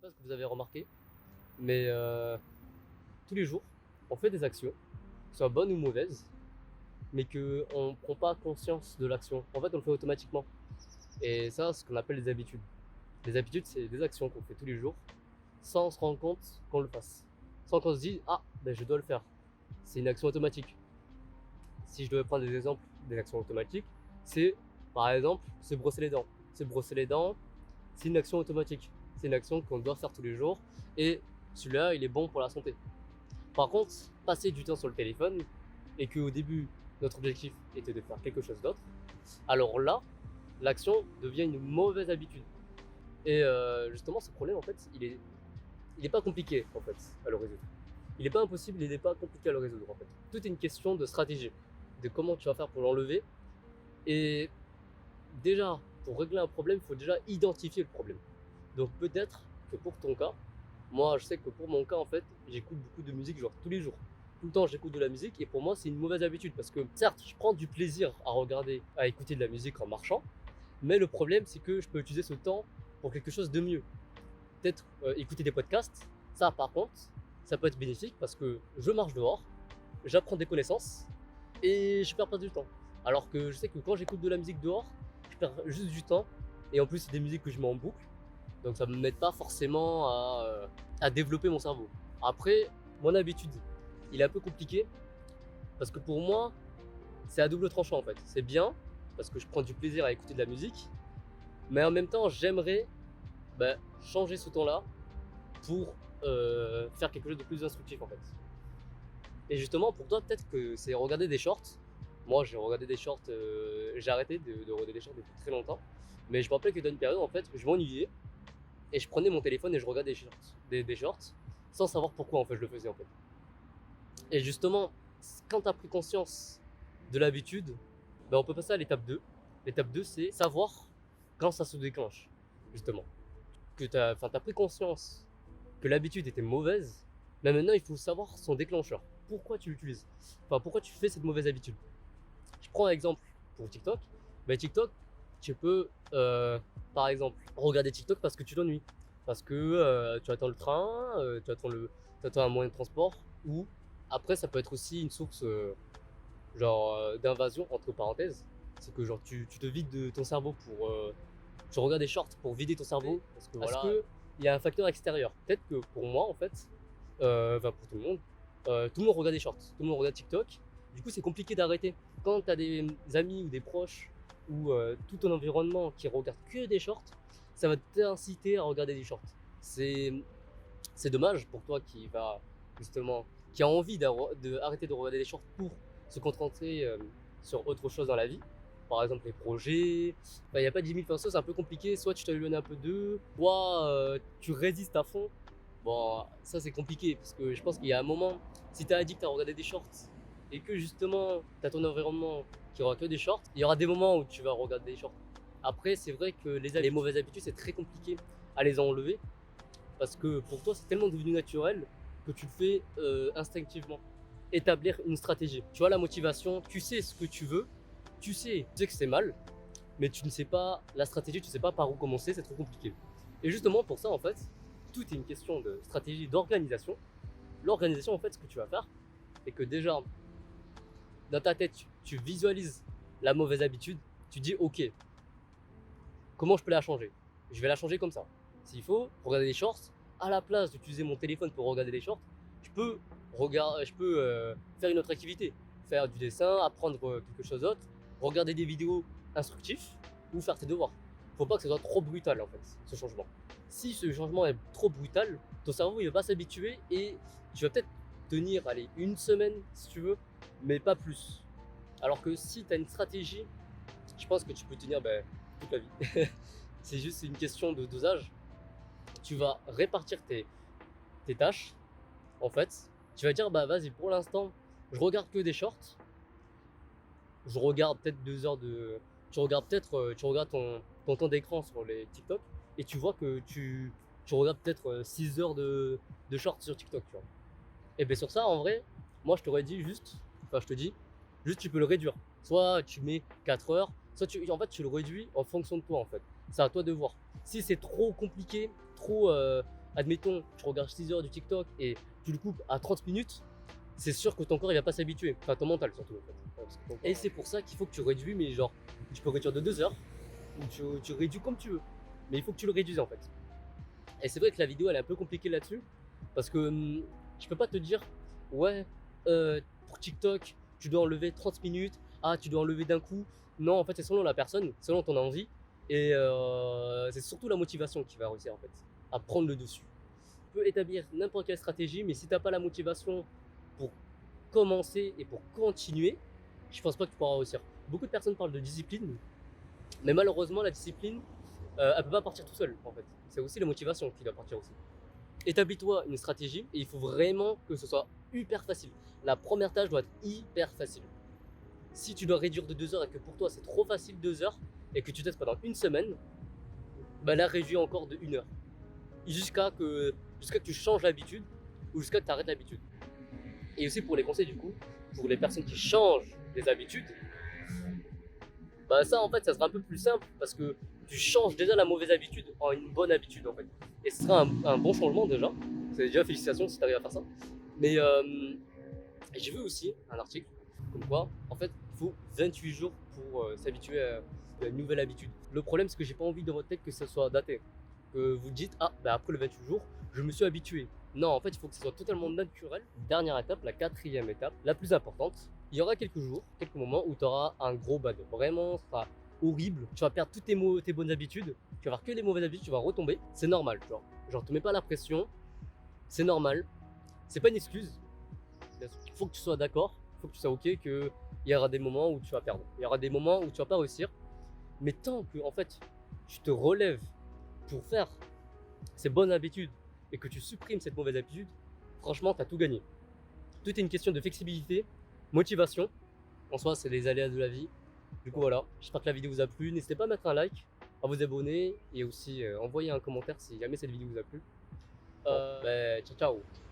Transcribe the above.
pas ce que vous avez remarqué, mais tous les jours, on fait des actions, soient bonnes ou mauvaises, mais qu'on ne prend pas conscience de l'action. En fait, on le fait automatiquement. Et ça, c'est ce qu'on appelle les habitudes. Les habitudes, c'est des actions qu'on fait tous les jours, sans se rendre compte qu'on le fasse. Sans qu'on se dise, ah, ben je dois le faire. C'est une action automatique. Si je devais prendre des exemples des actions automatiques, c'est, par exemple, se brosser les dents. Se brosser les dents, c'est une action automatique. C'est une action qu'on doit faire tous les jours. Et celui-là, il est bon pour la santé. Par contre, passer du temps sur le téléphone et qu'au début, notre objectif était de faire quelque chose d'autre, alors là, l'action devient une mauvaise habitude. Et justement, ce problème, en fait, il est pas compliqué, en fait, à le résoudre. Il n'est pas impossible, il n'est pas compliqué à le résoudre, en fait. Tout est une question de stratégie, de comment tu vas faire pour l'enlever. Et déjà, pour régler un problème, il faut déjà identifier le problème. Donc peut-être que pour ton cas, moi je sais que pour mon cas en fait, j'écoute beaucoup de musique genre tous les jours. Tout le temps j'écoute de la musique et pour moi c'est une mauvaise habitude parce que certes je prends du plaisir à regarder, à écouter de la musique en marchant, mais le problème c'est que je peux utiliser ce temps pour quelque chose de mieux. Peut-être écouter des podcasts, ça par contre, ça peut être bénéfique parce que je marche dehors, j'apprends des connaissances et je perds pas du temps. Alors que je sais que quand j'écoute de la musique dehors, je perds juste du temps et en plus c'est des musiques que je mets en boucle. Donc ça ne m'aide pas forcément à développer mon cerveau. Après, mon habitude, il est un peu compliqué parce que pour moi, c'est à double tranchant en fait. C'est bien parce que je prends du plaisir à écouter de la musique, mais en même temps, j'aimerais changer ce temps-là pour faire quelque chose de plus instructif en fait. Et justement, pour toi, peut-être que c'est regarder des shorts. Moi, j'ai regardé des shorts, j'ai arrêté de regarder des shorts depuis très longtemps, mais je me rappelle que dans une période en fait, je m'ennuyais et je prenais mon téléphone et je regardais des shorts sans savoir pourquoi en fait je le faisais en fait. Et justement, quand tu as pris conscience de l'habitude, on peut passer à l'étape 2. L'étape 2, c'est savoir quand ça se déclenche, justement. Que tu as pris conscience que l'habitude était mauvaise, mais maintenant il faut savoir son déclencheur. Pourquoi tu l'utilises? Enfin, pourquoi tu fais cette mauvaise habitude? Je prends un exemple pour TikTok. TikTok, tu peux, par exemple, regarder TikTok parce que tu t'ennuies. Parce que tu attends le train, tu attends un moyen de transport. Ou après, ça peut être aussi une source d'invasion, entre parenthèses. C'est que genre, tu te vides de ton cerveau pour. Tu regardes des shorts pour vider ton cerveau. Parce que il y a un facteur extérieur. Peut-être que pour moi, en fait, pour tout le monde regarde des shorts. Tout le monde regarde TikTok. Du coup, c'est compliqué d'arrêter. Quand tu as des amis ou des proches ou tout ton environnement qui regarde que des shorts, ça va t'inciter à regarder des shorts. C'est dommage pour toi qui a envie d'arrêter de regarder des shorts pour se concentrer sur autre chose dans la vie. Par exemple les projets, il n'y a pas 10 000 façons, c'est un peu compliqué. Soit tu t'éloignes un peu d'eux, soit tu résistes à fond. Bon, ça c'est compliqué parce que je pense qu'il y a un moment, si tu es addict à regarder des shorts et que justement tu as ton environnement qui aura que des shorts, il y aura des moments où tu vas regarder des shorts. Après, c'est vrai que les mauvaises habitudes, c'est très compliqué à les enlever parce que pour toi, c'est tellement devenu naturel que tu le fais instinctivement. Établir une stratégie. Tu as la motivation, tu sais ce que tu sais que c'est mal, mais tu ne sais pas la stratégie, tu ne sais pas par où commencer, c'est trop compliqué. Et justement, pour ça, en fait, tout est une question de stratégie, d'organisation. L'organisation, en fait, ce que tu vas faire, c'est que déjà, dans ta tête, tu visualises la mauvaise habitude, tu dis ok, comment je peux la changer? Je vais la changer comme ça. S'il faut, regarder des shorts, à la place d'utiliser mon téléphone pour regarder des shorts, je peux faire une autre activité, faire du dessin, apprendre quelque chose d'autre, regarder des vidéos instructives ou faire tes devoirs. Faut pas que ce soit trop brutal en fait, ce changement. Si ce changement est trop brutal, ton cerveau il va pas s'habituer et tu vas peut-être tenir allez, une semaine si tu veux, mais pas plus. Alors que si tu as une stratégie, je pense que tu peux tenir toute la vie. C'est juste une question de dosage. Tu vas répartir tes tâches. En fait, tu vas dire vas-y pour l'instant, je regarde que des shorts. Je regarde peut-être 2 heures de. Tu regardes ton temps d'écran sur les TikTok et tu vois que tu regardes peut-être 6 heures de shorts sur TikTok. Tu vois. Et bien sur ça, en vrai, moi je t'aurais dit juste, enfin je te dis, juste tu peux le réduire. Soit tu mets 4 heures, soit tu le réduis en fonction de toi en fait. C'est à toi de voir. Si c'est trop compliqué, trop admettons, tu regardes 6 heures du TikTok et tu le coupes à 30 minutes, c'est sûr que ton corps il va pas s'habituer. Enfin, ton mental surtout en fait. Parce que ton corps, et c'est pour ça qu'il faut que tu réduis, mais genre, tu peux réduire de 2 heures ou tu réduis comme tu veux. Mais il faut que tu le réduises en fait. Et c'est vrai que la vidéo elle est un peu compliquée là-dessus parce que je peux pas te dire, ouais, pour TikTok, tu dois enlever 30 minutes, ah, tu dois enlever d'un coup. Non, en fait, c'est selon la personne, selon ton envie. Et c'est surtout la motivation qui va réussir en fait, à prendre le dessus. Tu peux établir n'importe quelle stratégie, mais si tu n'as pas la motivation pour commencer et pour continuer, je pense pas que tu pourras réussir. Beaucoup de personnes parlent de discipline, mais malheureusement, la discipline, elle peut pas partir tout seul en fait. C'est aussi la motivation qui doit partir aussi. Établis-toi une stratégie et il faut vraiment que ce soit hyper facile. La première tâche doit être hyper facile. Si tu dois réduire de 2 heures et que pour toi c'est trop facile 2 heures et que tu testes pendant une semaine, bah là réduis encore de 1 heure. Jusqu'à que tu changes l'habitude ou jusqu'à que tu arrêtes l'habitude. Et aussi pour les conseils du coup, pour les personnes qui changent les habitudes, bah ça en fait ça sera un peu plus simple parce que tu changes déjà la mauvaise habitude en une bonne habitude en fait. Et ce sera un bon changement déjà. C'est déjà félicitations si tu arrives à faire ça. Mais j'ai vu aussi un article comme quoi en fait il faut 28 jours pour s'habituer à une nouvelle habitude. Le problème c'est que j'ai pas envie dans votre tête que ça soit daté. Que vous dites ah bah après le 28 jours je me suis habitué. Non en fait il faut que ce soit totalement naturel. Dernière étape, la quatrième étape, la plus importante. Il y aura quelques jours, quelques moments où tu auras un gros bad. Vraiment, ça sera horrible. Tu vas perdre toutes tes bonnes habitudes. Tu vas avoir que les mauvaises habitudes, tu vas retomber. C'est normal, genre te mets pas la pression. C'est normal. C'est pas une excuse. Il faut que tu sois d'accord. Il faut que tu sois ok qu'il y aura des moments où tu vas perdre. Il y aura des moments où tu vas pas réussir. Mais tant que en fait tu te relèves pour faire ces bonnes habitudes et que tu supprimes cette mauvaise habitude, franchement, tu as tout gagné. Tout est une question de flexibilité, motivation. En soi, c'est les aléas de la vie. Du coup, voilà. J'espère que la vidéo vous a plu. N'hésitez pas à mettre un like, à vous abonner et aussi envoyer un commentaire si jamais cette vidéo vous a plu. Ciao, ciao.